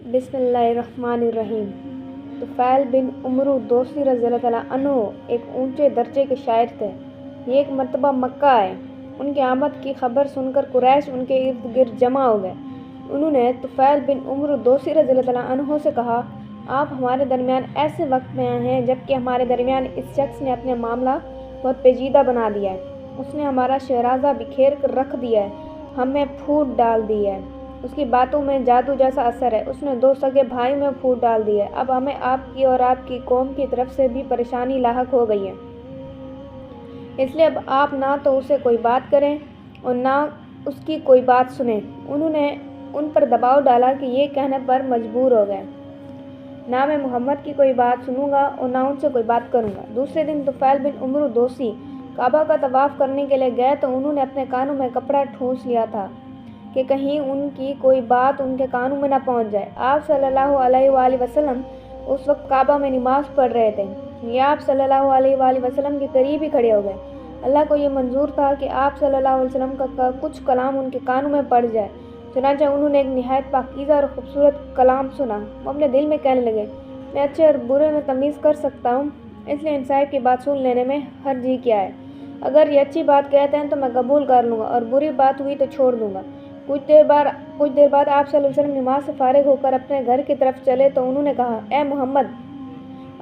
बिस्मिल्लाहिर्रहमानिर्रहीम। तुफ़ैल बिन उमर दोसी रज़ी अल्लाह तआला अन्हु एक ऊंचे दर्जे के शायर थे। ये एक मरतबा मक्का आए। उनके आमद की खबर सुनकर कुरैश उनके इर्द गिर्द जमा हो गए। उन्होंने तुफ़ैल बिन उमर दोसी रज़ी अल्लाह तआला अन्हु से कहा, आप हमारे दरमियान ऐसे वक्त में आए हैं जबकि हमारे दरमियान इस शख्स ने अपने मामला बहुत पेचीदा बना दिया है। उसने हमारा शहराजा बिखेर कर रख दिया है, हमें फूट डाल दी है। उसकी बातों में जादू जैसा असर है। उसने दो सगे भाई में फूट डाल दी है। अब हमें आपकी और आपकी कौम की तरफ से भी परेशानी लाहक हो गई है। इसलिए अब आप ना तो उसे कोई बात करें और ना उसकी कोई बात सुने। उन्होंने उन पर दबाव डाला कि ये कहने पर मजबूर हो गए, ना मैं मोहम्मद की कोई बात सुनूंगा और ना उनसे कोई बात करूंगा। दूसरे दिन तुफ़ैल बिन उमर दोसी काबा का तवाफ़ करने के लिए गए तो उन्होंने अपने कानों में कपड़ा ठूंस लिया था कि कहीं उनकी कोई बात उनके कानों में न पहुंच जाए। आप सल्लल्लाहु अलैहि वसल्लम उस वक्त काबा में नमाज पढ़ रहे थे। ये आप सल्लल्लाहु अलैहि वसल्लम के करीब ही खड़े हो गए। अल्लाह को ये मंजूर था कि आप सल्लल्लाहु अलैहि वसल्लम का कुछ कलाम उनके कानों में पड़ जाए। चुनांचे उन्होंने एक निहायत पाकीज़ा और ख़ूबसूरत कलाम सुना। वो अपने दिल में कहने लगे, मैं अच्छे और बुरे में तमीज़ कर सकता हूँ, इसलिए इन साहिब की बात सुन लेने में हर्ज ही क्या है। अगर ये अच्छी बात कहते हैं तो मैं कबूल कर लूँगा और बुरी बात हुई तो छोड़ दूँगा। कुछ देर बाद आप सल्लल्लाहु अलैहि वसल्लम नमाज से फारिग होकर अपने घर की तरफ चले तो उन्होंने कहा, ए मोहम्मद,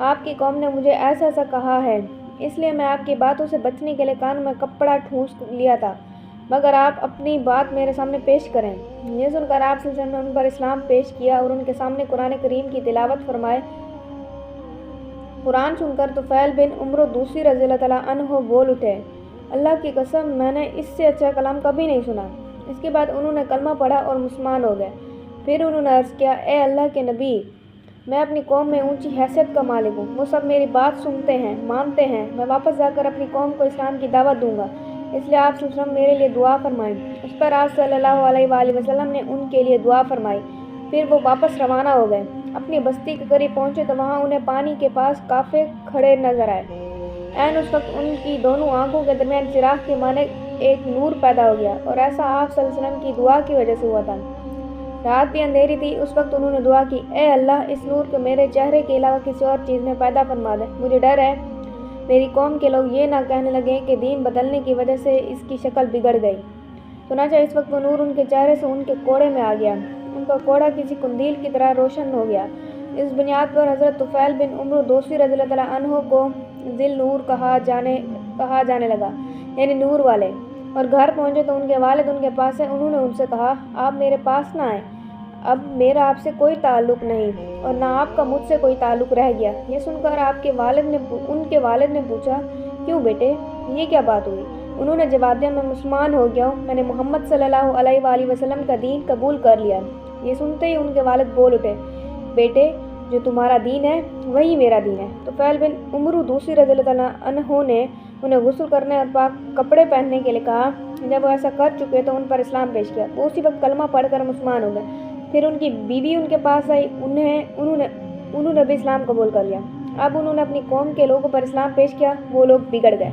आपकी कौम ने मुझे ऐसा ऐसा कहा है, इसलिए मैं आपकी बातों से बचने के लिए कान में कपड़ा ठूंस लिया था, मगर आप अपनी बात मेरे सामने पेश करें। ये सुनकर आप सल्लल्लाहु अलैहि वसल्लम ने उन पर इस्लाम पेश किया और उनके सामने कुरान करीम की तिलावत फरमाए। कुरान सुनकर तुफ़ैल बिन उमर दोसी रज़ी अल्लाह तआला अन्हु बोल उठे, अल्लाह की कसम, मैंने इससे अच्छा कलाम कभी नहीं सुना। इसके बाद उन्होंने कलमा पढ़ा और मुसलमान हो गए। फिर उन्होंने अर्ज़ किया, ए अल्लाह के नबी, मैं अपनी कौम में ऊंची हैसियत का मालिक हूँ। वो सब मेरी बात सुनते हैं, मानते हैं। मैं वापस जाकर अपनी कौम को इस्लाम की दावत दूंगा, इसलिए आप सल्लल्लाहु अलैहि वसल्लम मेरे लिए दुआ फरमाएं। उस पर आप सल्लल्लाहु अलैहि वसल्लम ने उनके लिए दुआ फरमाई। फिर वो वापस रवाना हो गए। अपनी बस्ती के करीब पहुँचे तो वहाँ उन्हें पानी के पास काफ़े खड़े नजर आए। ऐन उस वक्त उनकी दोनों आंखों के दरमियान चिराग के माने एक नूर पैदा हो गया और ऐसा आप सल्लल्लाहु अलैहि वसल्लम की दुआ की वजह से हुआ था। रात भी अंधेरी थी। उस वक्त उन्होंने दुआ की, ए अल्लाह, इस नूर को मेरे चेहरे के अलावा किसी और चीज़ में पैदा फरमा दे। मुझे डर है मेरी कौम के लोग ये ना कहने लगे कि दीन बदलने की वजह से इसकी शक्ल बिगड़ गई। चुनांचे इस वक्त वो नूर उनके चेहरे से उनके कोड़े में आ गया। उनका कोड़ा किसी कुंदील की तरह रोशन हो गया। इस बुनियाद पर हज़रत तुफ़ैल बिन उमर दोसी रज़ी अल्लाह तआला अन्हु को ज़िल नूर कहा जाने लगा, यानी नूर वाले। और घर पहुँचे तो उनके वालिद उनके पास है। उन्होंने उनसे कहा, आप मेरे पास ना आए, अब मेरा आपसे कोई ताल्लुक़ नहीं और ना आपका मुझसे कोई ताल्लुक़ रह गया। ये सुनकर उनके वालिद ने पूछा, क्यों बेटे, ये क्या बात हुई? उन्होंने जवाब दिया, मैं मुसलमान हो गया हूँ, मैंने मोहम्मद सल्लल्लाहु अलैहि वसल्लम का दीन कबूल कर लिया। ये सुनते ही उनके वालिद बोल उठे, बेटे, जो तुम्हारा दीन है वही मेरा दीन है। तुफ़ैल बिन उमर दोसी रज़ी अल्लाह तआला अन्हु ने उन्हें गुस्ल करने और पाक कपड़े पहनने के लिए कहा। जब वो ऐसा कर चुके तो उन पर इस्लाम पेश किया। वो उसी वक्त कलमा पढ़कर मुसलमान हो गए। फिर उनकी बीवी उनके पास आई। उन्होंने भी इस्लाम कबूल कर लिया। अब उन्होंने अपनी कौम के लोगों पर इस्लाम पेश किया। वो लोग बिगड़ गए।